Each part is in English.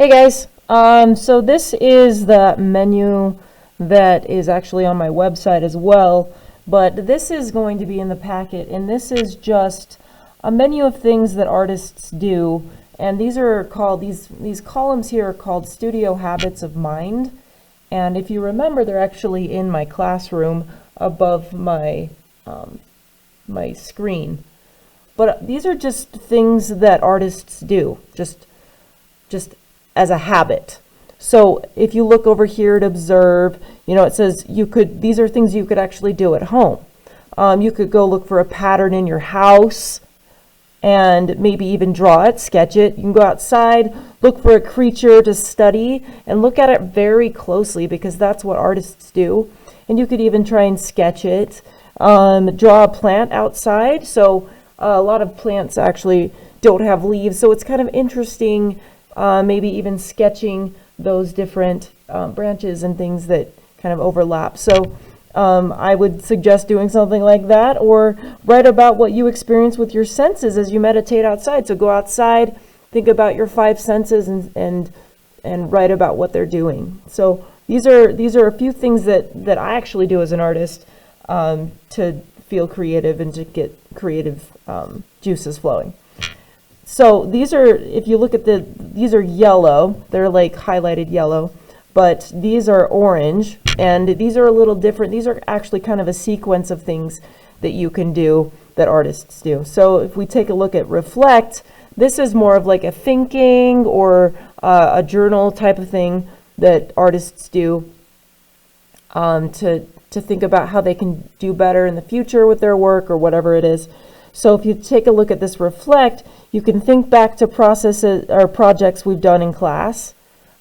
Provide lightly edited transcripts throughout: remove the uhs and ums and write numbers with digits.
Hey guys, so this is the menu that is actually on my website as well, but this is going to be in the packet, and this is just a menu of things that artists do, and these are called, these columns here are called Studio Habits of Mind, and if you remember, they're actually in my classroom above my, my screen. But these are just things that artists do, just as a habit. So if you look over here to observe, you know, it says these are things you could actually do at home. You could go look for a pattern in your house and maybe even draw it, sketch it. You can go outside, look for a creature to study and look at it very closely, because that's what artists do. And you could even try and sketch it. Draw a plant outside. So a lot of plants actually don't have leaves, so it's kind of interesting. Maybe even sketching those different branches and things that kind of overlap. So I would suggest doing something like that, or write about what you experience with your senses as you meditate outside. So go outside, think about your five senses, and write about what they're doing. So these are a few things that I actually do as an artist to feel creative and to get creative juices flowing. So these are, if you look at these are yellow, they're like highlighted yellow, but these are orange, and these are a little different. These are actually kind of a sequence of things that you can do, that artists do. So if we take a look at reflect, this is more of like a thinking or a journal type of thing that artists do to think about how they can do better in the future with their work or whatever it is. So if you take a look at this reflect, you can think back to processes or projects we've done in class,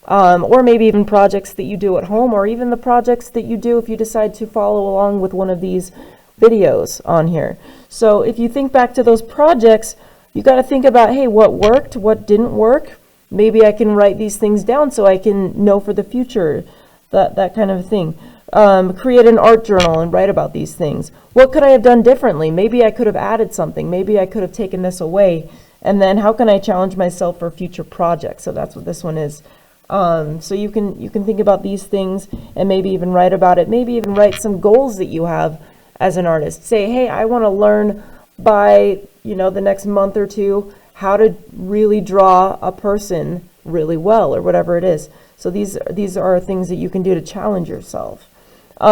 or maybe even projects that you do at home, or even the projects that you do if you decide to follow along with one of these videos on here. So if you think back to those projects, you got to think about, hey, what worked, what didn't work? Maybe I can write these things down so I can know for the future, that kind of thing. Create an art journal and write about these things. What could I have done differently? Maybe I could have added something. Maybe I could have taken this away. And then how can I challenge myself for future projects? So that's what this one is. So you can think about these things and maybe even write about it. Maybe even write some goals that you have as an artist. Say, hey, I want to learn by, the next month or two how to really draw a person really well, or whatever it is. So these are things that you can do to challenge yourself.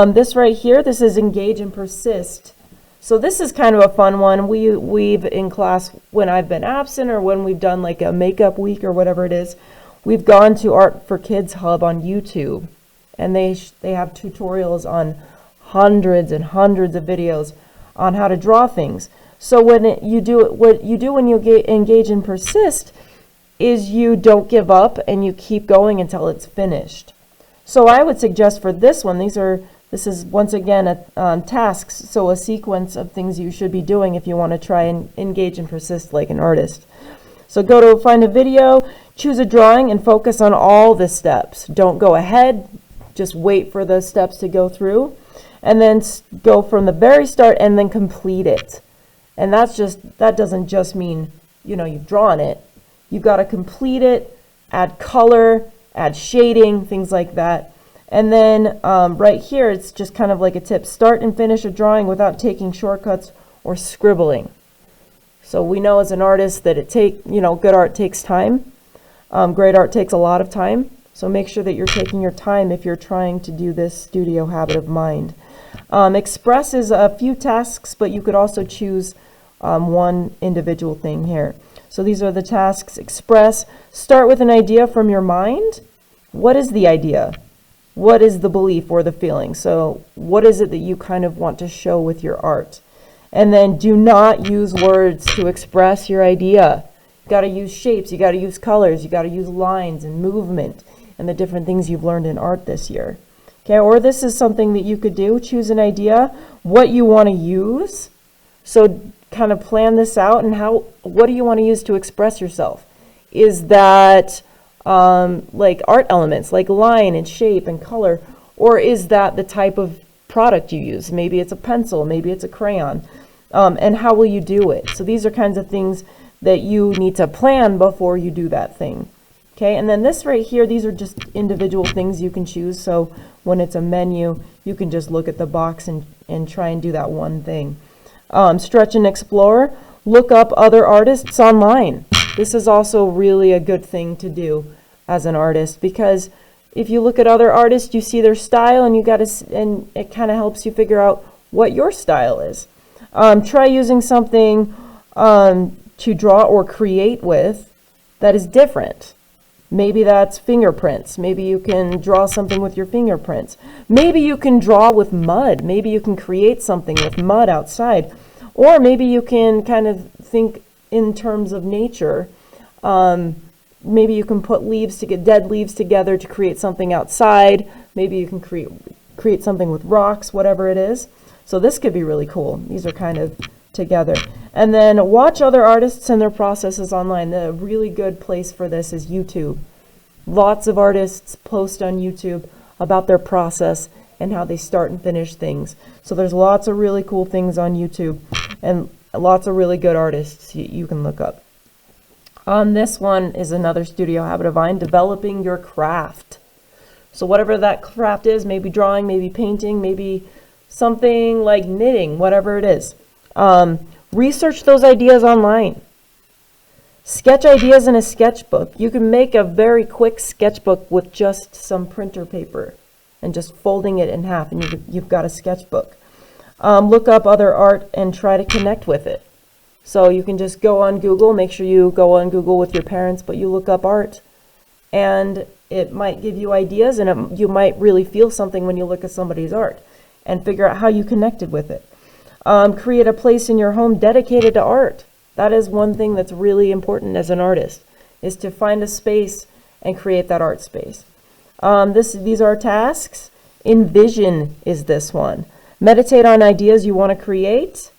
This right here, this is engage and persist. So this is kind of a fun one. We've in class, when I've been absent or when we've done like a makeup week or whatever it is, we've gone to Art for Kids Hub on YouTube, and they have tutorials on hundreds and hundreds of videos on how to draw things. So what you do when you engage and persist is you don't give up and you keep going until it's finished. So I would suggest for this one, this is once again tasks, so a sequence of things you should be doing if you want to try and engage and persist like an artist. So go to find a video, choose a drawing, and focus on all the steps. Don't go ahead, just wait for the steps to go through, and then go from the very start and then complete it. And that doesn't just mean, you've drawn it. You've got to complete it, add color, add shading, things like that. And then right here, it's just kind of like a tip. Start and finish a drawing without taking shortcuts or scribbling. So we know as an artist that good art takes time. Great art takes a lot of time. So make sure that you're taking your time if you're trying to do this studio habit of mind. Express is a few tasks, but you could also choose one individual thing here. So these are the tasks. Express. Start with an idea from your mind. What is the idea? What is the belief or the feeling? So what is it that you kind of want to show with your art? And then do not use words to express your idea. You got to use shapes. You got to use colors. You got to use lines and movement and the different things you've learned in art this year. Okay, or this is something that you could do. Choose an idea, what you want to use. So kind of plan this out, and what do you want to use to express yourself? Is that like art elements, like line and shape and color, or is that the type of product you use? Maybe it's a pencil, maybe it's a crayon, and how will you do it? So these are kinds of things that you need to plan before you do that thing. Okay, and then this right here, these are just individual things you can choose. So when it's a menu, you can just look at the box and try and do that one thing. Stretch and explore, look up other artists online. This is also really a good thing to do as an artist, because if you look at other artists, you see their style, and and it kind of helps you figure out what your style is. Try using something to draw or create with that is different. Maybe that's fingerprints. Maybe you can draw something with your fingerprints. Maybe you can draw with mud. Maybe you can create something with mud outside. Or maybe you can kind of think in terms of nature. Maybe you can put dead leaves together to create something outside. Maybe you can create something with rocks, whatever it is. So this could be really cool. These are kind of together. And then watch other artists and their processes online. The really good place for this is YouTube. Lots of artists post on YouTube about their process and how they start and finish things. So there's lots of really cool things on YouTube and lots of really good artists you can look up. This one is another studio habit of mine, developing your craft. So whatever that craft is, maybe drawing, maybe painting, maybe something like knitting, whatever it is. Research those ideas online. Sketch ideas in a sketchbook. You can make a very quick sketchbook with just some printer paper and just folding it in half, and you've got a sketchbook. Look up other art and try to connect with it. So you can just go on Google, make sure you go on Google with your parents, but you look up art, and it might give you ideas, and you might really feel something when you look at somebody's art and figure out how you connected with it. Create a place in your home dedicated to art. That is one thing that's really important as an artist, is to find a space and create that art space. These are tasks. Envision is this one. Meditate on ideas you want to create.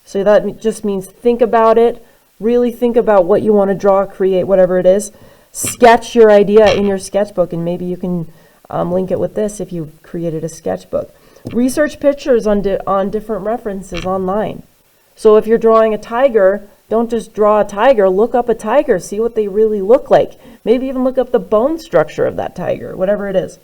So that just means think about it. Really think about what you want to draw, create, whatever it is. Sketch your idea in your sketchbook, and maybe you can link it with this if you've created a sketchbook. Research pictures on different references online. So if you're drawing a tiger, don't just draw a tiger, look up a tiger, see what they really look like. Maybe even look up the bone structure of that tiger, whatever it is.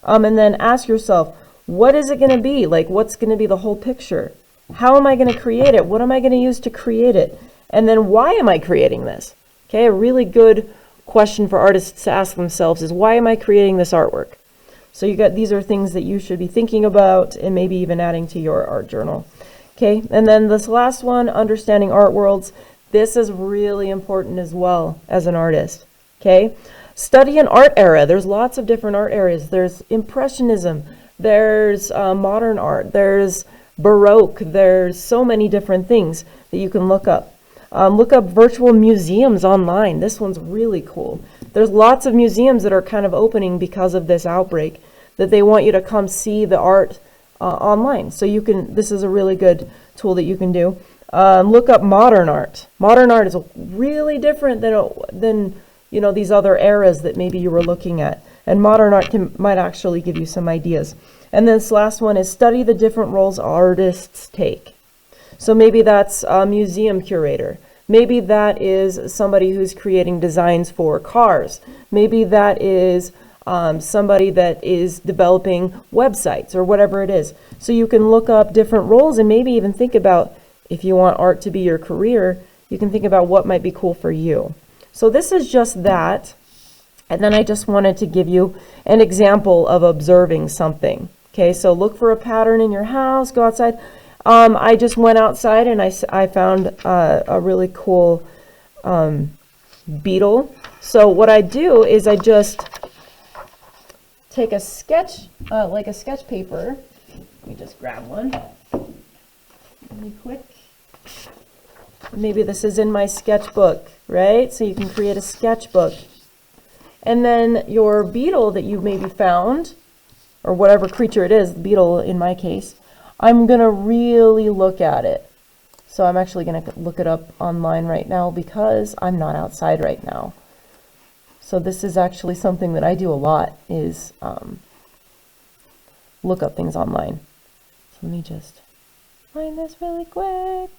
And then ask yourself, what is it going to be? Like, what's going to be the whole picture? How am I going to create it? What am I going to use to create it? And then why am I creating this? Okay, a really good question for artists to ask themselves is, why am I creating this artwork? So these are things that you should be thinking about and maybe even adding to your art journal. Okay, and then this last one, understanding art worlds. This is really important as well as an artist. Okay, study an art era. There's lots of different art areas. There's Impressionism, there's modern art, there's Baroque, there's so many different things that you can look up. Look up virtual museums online. This one's really cool. There's lots of museums that are kind of opening because of this outbreak, that they want you to come see the art online. So this is a really good tool that you can do. Look up modern art. Modern art is really different than these other eras that maybe you were looking at. And modern art might actually give you some ideas. And this last one is study the different roles artists take. So maybe that's a museum curator. Maybe that is somebody who's creating designs for cars. Maybe that is somebody that is developing websites or whatever it is. So you can look up different roles and maybe even think about, if you want art to be your career, you can think about what might be cool for you. So this is just that. And then I just wanted to give you an example of observing something. Okay, so look for a pattern in your house, go outside. I just went outside and I found a really cool beetle. So what I do is I just take a sketch, like a sketch paper. Let me just grab one really quick. Maybe this is in my sketchbook, right? So you can create a sketchbook. And then your beetle that you maybe found, or whatever creature it is, the beetle in my case, I'm going to really look at it. So I'm actually going to look it up online right now because I'm not outside right now. So this is actually something that I do a lot, is look up things online. So let me just find this really quick.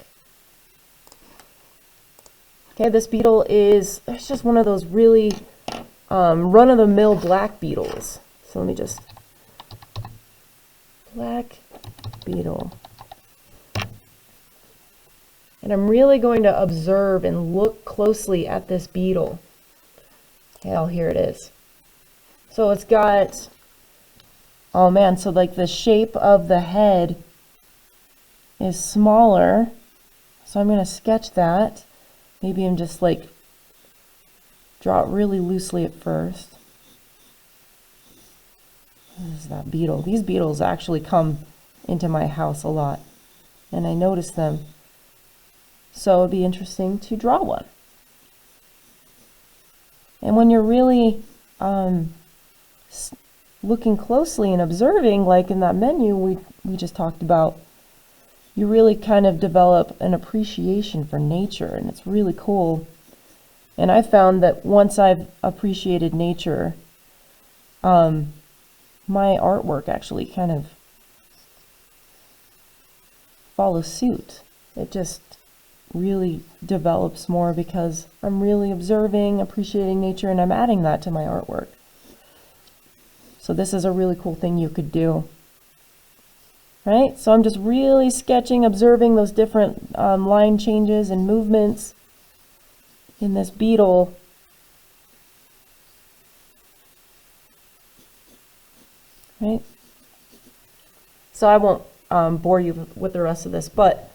Okay, this beetle it's just one of those really run-of-the-mill black beetles. So let me just, black beetle. And I'm really going to observe and look closely at this beetle. Hell, here it is. So it's got, oh man, so like the shape of the head is smaller. So I'm going to sketch that. Maybe I'm just like, draw it really loosely at first. This is that beetle. These beetles actually come into my house a lot, and I notice them. So it'd be interesting to draw one. And when you're really looking closely and observing, like in that menu we just talked about, you really kind of develop an appreciation for nature, and it's really cool. And I found that once I've appreciated nature, my artwork actually kind of follows suit. It just really develops more because I'm really observing, appreciating nature, and I'm adding that to my artwork. So this is a really cool thing you could do. Right? So I'm just really sketching, observing those different line changes and movements in this beetle. Right? So I won't bore you with the rest of this, but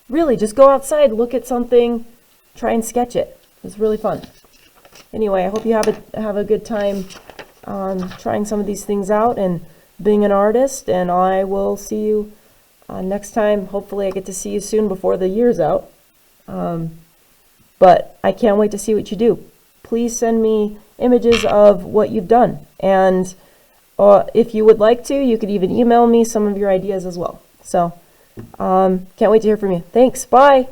really just go outside, look at something, try and sketch it. It's really fun. Anyway, I hope you have a good time trying some of these things out and being an artist, and I will see you next time. Hopefully I get to see you soon before the year's out. But I can't wait to see what you do. Please send me images of what you've done. And if you would like to, you could even email me some of your ideas as well. So can't wait to hear from you. Thanks. Bye.